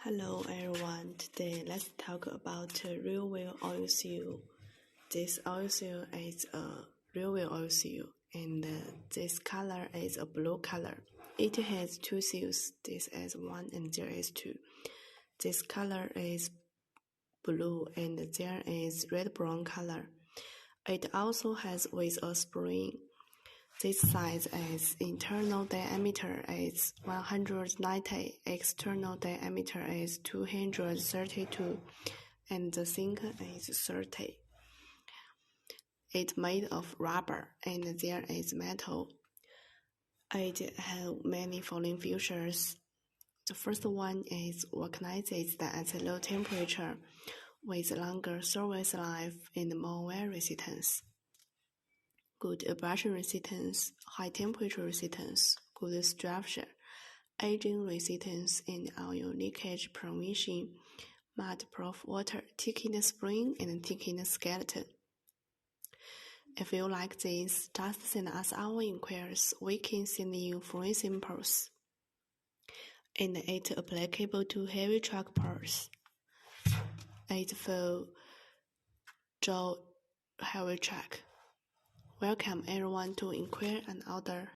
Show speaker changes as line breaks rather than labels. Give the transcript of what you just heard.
Hello everyone, today let's talk about rear wheel oil seal. This oil seal is a rear wheel oil seal and this color is a blue color. It has two seals, this is 1 and there is 2. This color is blue and there is red-brown color. It also has with a spring. This size is internal diameter is 190, external diameter is 232, and the sink is 30. It's made of rubber and there is metal. It has many following features. The first one is recognizes that at low temperature with longer service life and more wear resistance. Good abrasion resistance, high temperature resistance, good structure, aging resistance, and oil leakage prevention, mud-proof water, ticking spring, and ticking skeleton. If you like this, just send us our inquiries. We can send you free samples. And it's applicable to heavy truck parts. It's for heavy truck. Welcome everyone to inquire and order.